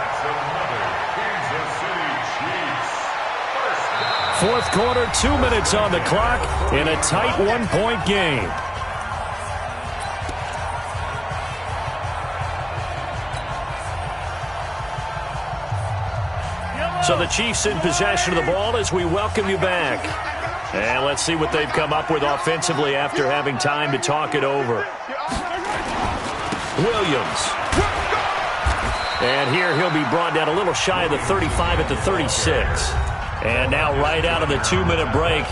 Fourth quarter, 2 minutes on the clock in a tight one-point game. So the Chiefs in possession of the ball as we welcome you back. And let's see what they've come up with offensively after having time to talk it over. Williams. And here he'll be brought down a little shy of the 35 at the 36. And now right out of the 2-minute break,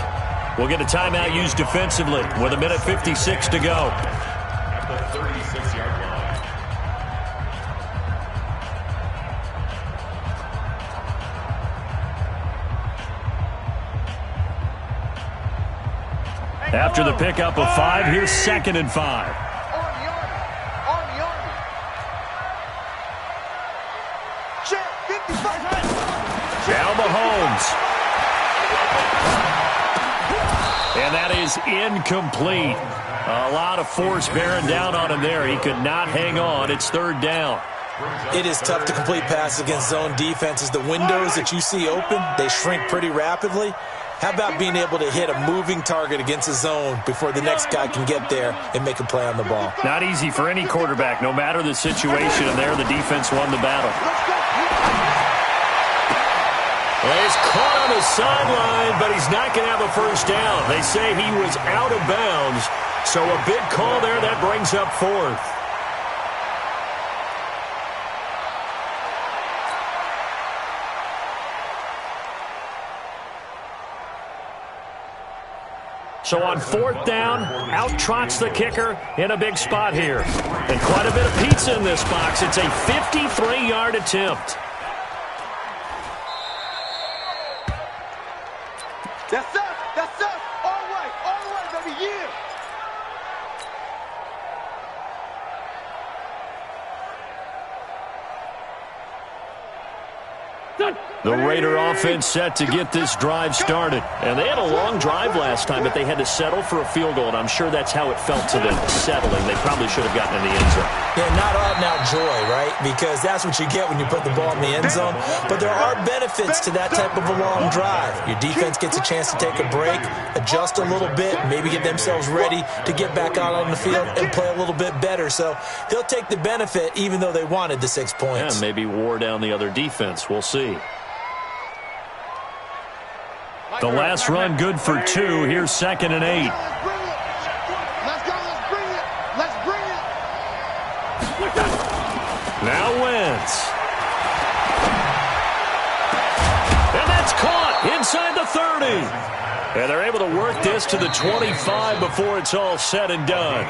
we'll get a timeout used defensively with 1:56 to go. At the 36-yard line. After the pickup of 5, here's 2nd and 5. Army. Check 55. Now Mahomes. And that is incomplete. A lot of force bearing down on him there. He could not hang on. It's 3rd down. It is tough to complete passes against zone defenses. The windows that you see open, they shrink pretty rapidly. How about being able to hit a moving target against a zone before the next guy can get there and make a play on the ball? Not easy for any quarterback, no matter the situation, and there the defense won the battle. Well, he's caught on the sideline, but he's not going to have a first down. They say he was out of bounds, so a big call there that brings up 4th. So on 4th down, out trots the kicker in a big spot here. And quite a bit of pizza in this box. It's a 53-yard attempt. That's us. All right, baby, yeah. The Raider offense set to get this drive started. And they had a long drive last time, but they had to settle for a field goal, and I'm sure that's how it felt to them, settling. They probably should have gotten in the end zone. Yeah, not out-and-out joy, right? Because that's what you get when you put the ball in the end zone. But there are benefits to that type of a long drive. Your defense gets a chance to take a break, adjust a little bit, maybe get themselves ready to get back out on the field and play a little bit better. So they'll take the benefit even though they wanted the 6 points. Yeah, maybe wore down the other defense. We'll see. The last run good for 2. Here's 2nd and 8. Let's go. Let's bring it. Now Wentz. And that's caught inside the 30. And they're able to work this to the 25 before it's all said and done.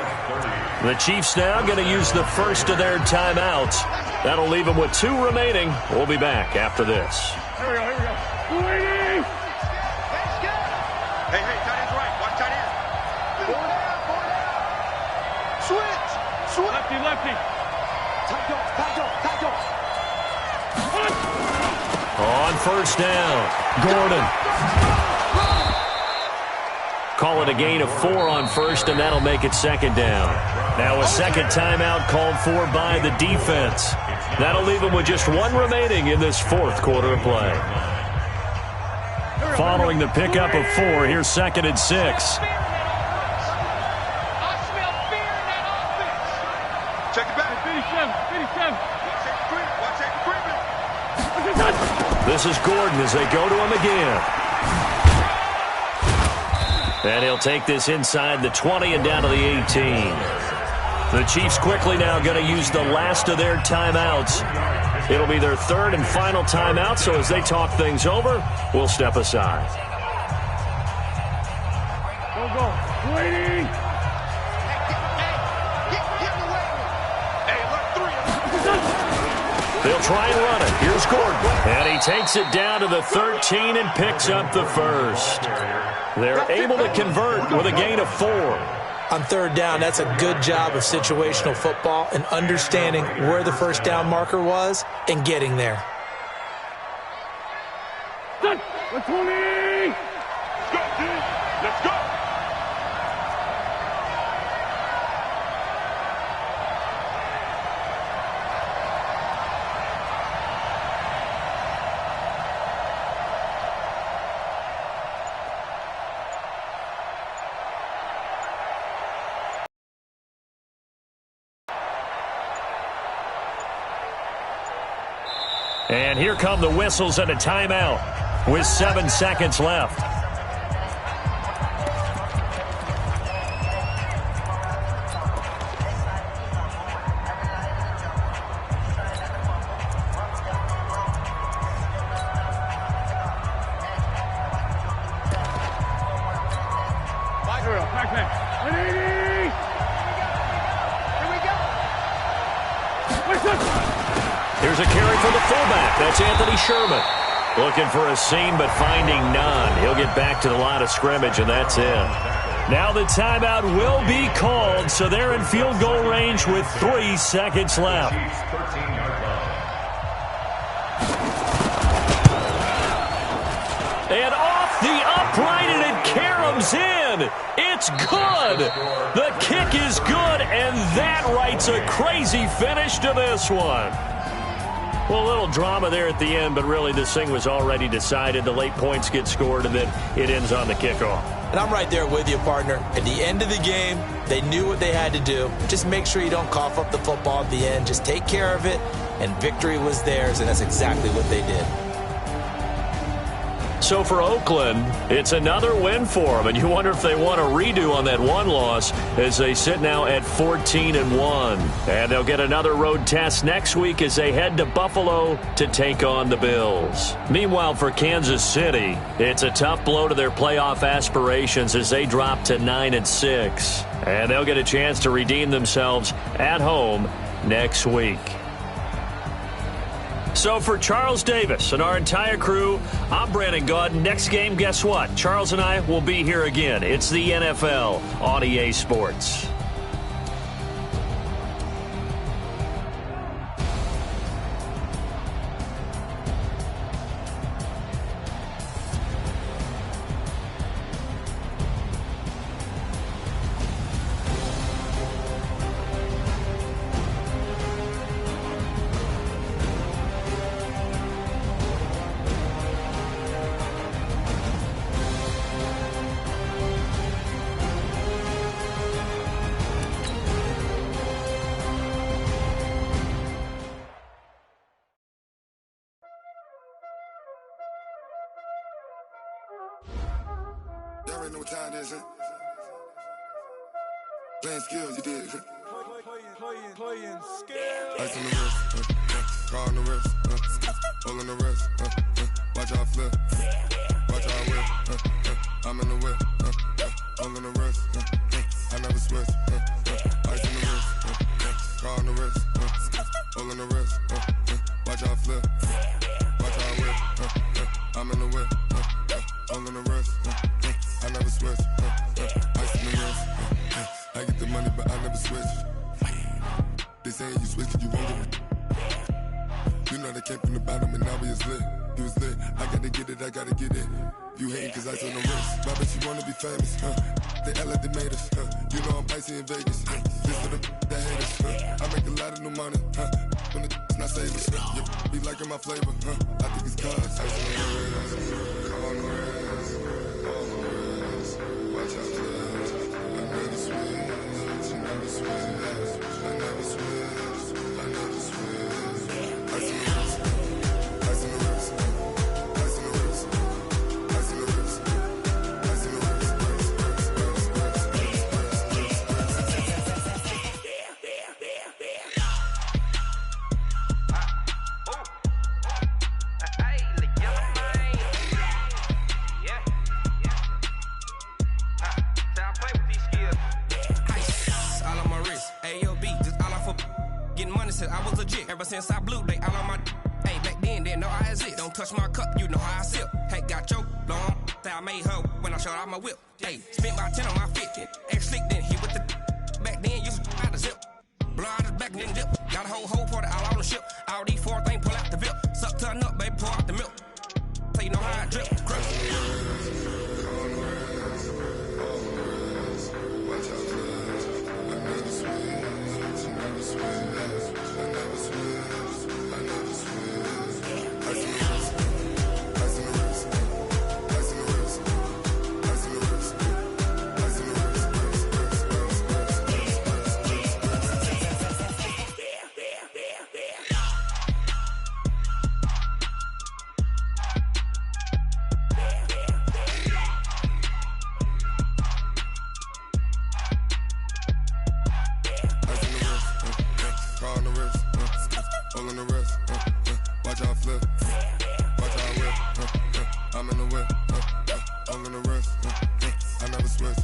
The Chiefs now going to use the first of their timeouts. That'll leave them with 2 remaining. We'll be back after this. Here we go. Hey, tight end's right. Watch tight end. Four down. Switch. Lefty. Tight go. On first down, Gordon. Call it a gain of 4 on first, and that'll make it second down. Now a second timeout called for by the defense. That'll leave them with just 1 remaining in this fourth quarter of play. Following the pickup of 4, here's 2nd and 6. I smell fear in that offense. Check it back. 57. Watch that creeping. This is Gordon as they go to him again. And he'll take this inside the 20 and down to the 18. The Chiefs quickly now going to use the last of their timeouts. It'll be their 3rd and final timeout, so as they talk things over, we'll step aside. Go. Waiting. They'll try and run it. Here's Gordon. And he takes it down to the 13 and picks up the first. They're able to convert with a gain of 4. On 3rd down, that's a good job of situational football and understanding where the first down marker was and getting there. Let's go. And here come the whistles and a timeout with 7 seconds left. Here's a carry for the fullback. That's Anthony Sherman. Looking for a seam, but finding none. He'll get back to the line of scrimmage, and that's it. Now the timeout will be called, so they're in field goal range with 3 seconds left. And off the upright, and it caroms in. It's good. The kick is good, and that writes a crazy finish to this one. Well, a little drama there at the end, but really this thing was already decided. The late points get scored, and then it ends on the kickoff. And I'm right there with you, partner. At the end of the game, they knew what they had to do. Just make sure you don't cough up the football at the end. Just take care of it, and victory was theirs, and that's exactly what they did. So for Oakland, it's another win for them, and you wonder if they want a redo on that one loss as they sit now at 14-1. And they'll get another road test next week as they head to Buffalo to take on the Bills. Meanwhile, for Kansas City, it's a tough blow to their playoff aspirations as they drop to 9-6. And they'll get a chance to redeem themselves at home next week. So for Charles Davis and our entire crew, I'm Brandon Gaudin. Next game, guess what? Charles and I will be here again. It's the NFL on EA Sports. Y'all already know what time it is, huh? Playing skills, you did. playing scared. Ice on the wrist, car on the wrist, all on the wrist, watch how I flip, watch how I whip, I'm in the whip, all on the wrist, I never switch, ice on the wrist, car on the wrist, all on the wrist, watch how I flip, watch how I whip, I'm in the whip, all on the wrist, I never switch, ice on the wrist, I get the money but I never switch. They saying you switch it, you won't get it. You know they came from the bottom and now we is lit. You was lit, I gotta get it, I gotta get it. You hating cause ice on the wrist. Why bet you wanna be famous, They act like they made us, You know I'm icy in Vegas, This for the that hate us, I make a lot of new money, When it's not savers, Be liking my flavor, I think it's cause ice on the wrist, car on the wrist, all on the wrist. Watch out, cuz I never switch, you never switch. I never switch, I never switch. Ice in the wrist, ice in the wrist, ice in the wrist, ice in the wrist, ice in the wrist, I was legit. Ever since I blew, they all on my hey, back then, didn't know I exist. Don't touch my cup, you know how I sip. Hey, got choked, long. Say I made her when I showed out my whip. Hey, spent about 10 on my 50. Ex-slick, then hit with the back then, used to out the zip. Blow out his back, then dip. Got a whole party all on the ship. All these 4 things pull out the VIP. Suck, turn up, baby, pour out the milk. So you know how I drip. Crush. Watch out, cuz I never switch, you never switch. I never switch, I never switch. Ice in the wrist, ice in the wrist, ice in the wrist, ice in the wrist, ice in the wrist, car on the wrist, all on the wrist, watch how I flip, watch how I whip, I'm in the whip, all on the wrist, I never switch.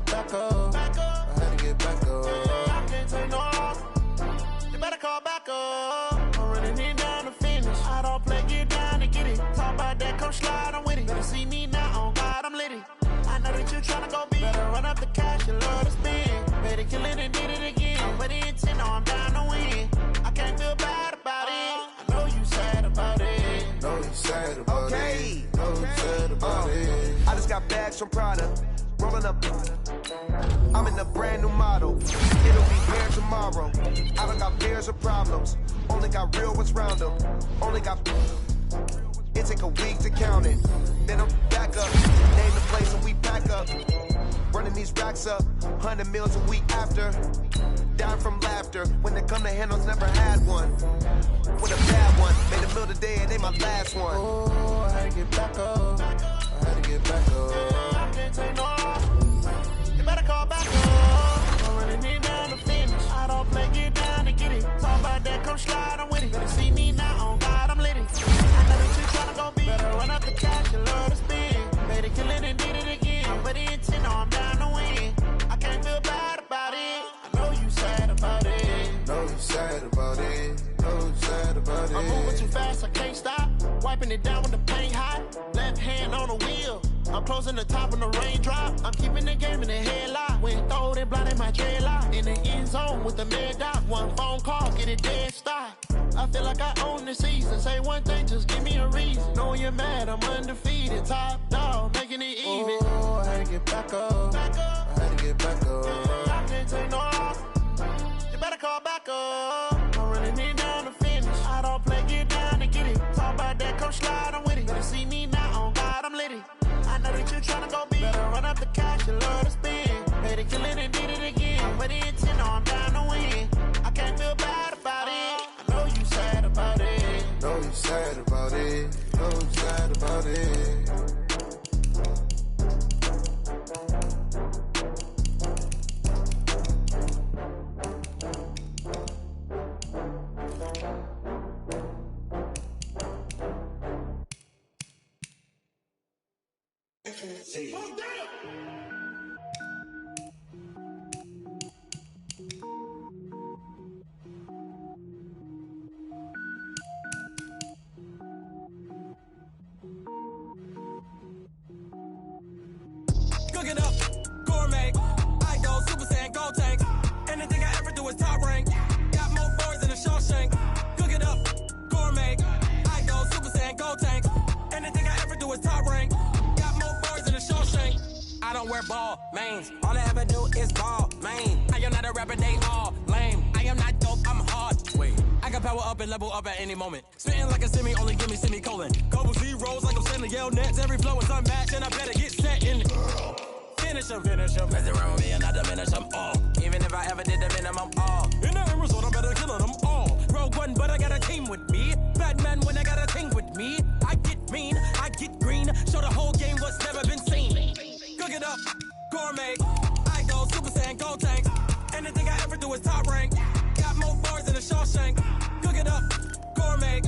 Back up. I had to get back up. I can't take no loss. You better call back up. I'm running it down to finish. I don't play, get down to get it. Talk about that, come slide, I'm with it. Better see me now, on God, I'm lit it. I know that you tryna go big. Better run up the cash, you love to spend. Better kill it and did it again. But the intent, no, I'm down to win. I can't feel bad about it. I know you sad about it. Know you sad about it. Know you sad about it. I just got bags from Prada. Rolling up, I'm in a brand new model. It'll be here tomorrow. I don't got fears or problems. Only got real ones round them. Only got. It take a week to count it. Then I'm back up. Name the place and we pack up. Running these racks up. 100 meals a week after. Down from laughter. When they come to handles, never had one. With a bad one. Made a meal today and they my last one. Oh, I had to get back up. I had to get back up. I can't take no loss. You better call back up. I'm running it down to finish. I don't play, get down to get it. Talk about that, come slide, I'm with it. Better see me now, on God, I'm lit it. I know that you tryna go big. Better run up the cash, you love to spend. Better kill it and did it again. But the intent, no, I'm down to win. I can't feel bad about it. I know you sad about it. Know you sad about it. Know you sad about it. I'm moving too fast, I can't stop. Wiping it down with the paint hot. Left hand on the wheel. I'm closing the top when the raindrop. I'm keeping the game in the headlock. When throwed and blinded my dreadlock. In the end zone with the mad dot. One phone call, get it dead stop. I feel like I own the season. Say one thing, just give me a reason. Knowing you're mad, I'm undefeated. Top dog, making it even. Oh, I had to get back up. I had to get back up. I can't take no loss. You better call back up. Don't really need down to finish. I don't play, get down and get it. Talk about that, come slide, I'm with it. Better see me now, on God, I'm litty. I know that you tryna go big. Better run up the cash, you love to spend. Better kill it and did it again. I'm with the intent, I'm down to win. I can't feel bad about it. I know you sad about it. Know you sad about it. Know you sad about it. Cook it up, gourmet. I go Super Saiyan, gold tank. Anything I ever do is top rank. Got more boys than a Shawshank. Cook it up, gourmet. I go Super Saiyan, gold tank. Anything I ever do is top rank. Got more boys than a Shawshank. I don't wear ball mains. All I ever do is ball main. I am not a rapper, they all lame. I am not dope, I'm hard. Wait, I can power up and level up at any moment. Spitting like a semi, only give me semicolon. Couple zeros like I'm sending yell nets. Every flow is unmatched, and I better get set in. Finish him. Mess around with me and I diminish them all. Even if I ever did the minimum all. In the end result, I better kill them all. Rogue One, but I got a team with me. Batman when I got a team with me. I get mean, I get green. Show the whole game what's never been seen. Cook it up, gourmet. I go Super Saiyan, gold tank. Anything I ever do is top rank. Got more bars than a Shawshank. Cook it up, gourmet.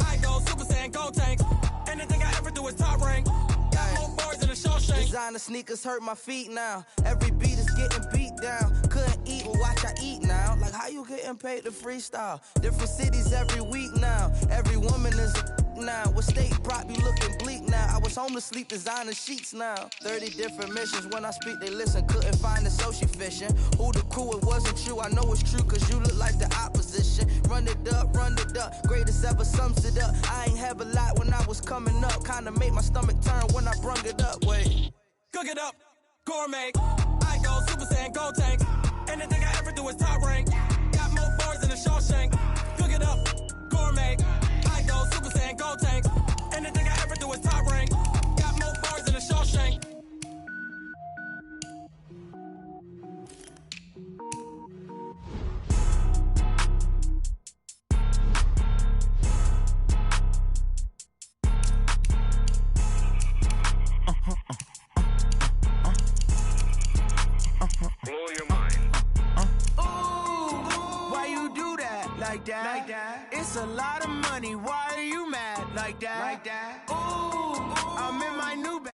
I go Super Saiyan, gold tank. Anything I ever do is top rank. Got more bars than a Shawshank. Designer sneakers hurt my feet now. Every beat is getting beat down. Couldn't eat, but watch I eat now. Like how you getting paid to freestyle? Different cities every week now. Every woman is a now. What state prop be looking bleak now? I was home to sleep, designer sheets now. 30 different missions. When I speak, they listen. Couldn't find the social fishing. Who the crew? It wasn't true. I know it's true, cause you look like the opposition. Run it up. Greatest ever sums it up. I ain't have a lot when I was coming up. Kinda made my stomach turn when I brung it up. Wait. Cook it up, gourmet. I go Super Saiyan, gold tank. Anything I ever do is top rank. Got more bars than a Shawshank. Cook it up, gourmet. I go Super Saiyan, gold tank. Anything I ever do is top rank. Got more bars than a Shawshank. Blow your mind. Ooh, why you do that? Like that? It's a lot of money. Why are you mad? Like that? Ooh, I'm in my new bag.